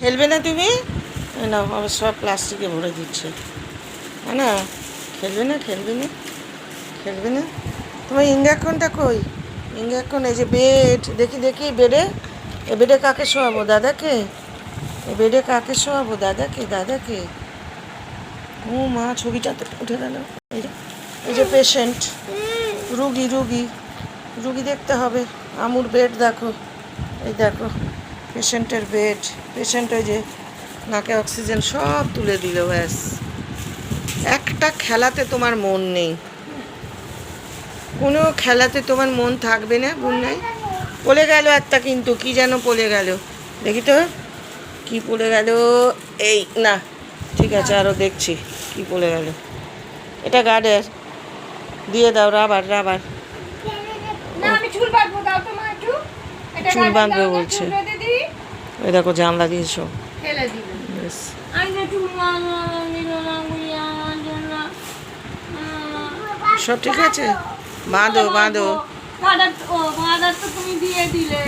খেলবে না তুমি? না, আবার সব প্লাস্টিকে ভরে দিচ্ছে। হ্যাঁ না, খেলবে না, খেলবে না, খেলবে না। তোমার ইঞ্জেকশনটা কই? ইঞ্জেকশন এই যে বেড, দেখি দেখি বেডে। এ বেডে কাকে শোয়াবো? দাদাকে? এ বেডে কাকে শোয়াবো? দাদাকে? দাদাকে? ও মা, ছবিটা তো উঠে গেল। এই যে, এই যে পেশেন্ট, রুগী রুগী রুগী দেখতে হবে। আমুর বেড দেখো, এই দেখো পেশেন্টের বেড। পেশেন্ট ওই যে নাকে অক্সিজেন সব তুলে দিল, ব্যাস। একটা খেলাতে তোমার মন নেই, কোনো খেলাতে তোমার মন থাকবে না বুননাই। পড়ে গেল একটা, কিন্তু কি যেন পড়ে গেল, দেখি তো কি পড়ে গেল। এই না, ঠিক আছে, আরও দেখছি কি পড়ে গেল। এটা গার্ডের, দিয়ে দাও রাবার রাবার। চুল বাঁধবে বলছে। ওই দেখো জানলা দিয়েছো। ব্যাস। সব ঠিক আছে, বাঁধো বাঁধো। তুমি দিয়ে দিলে।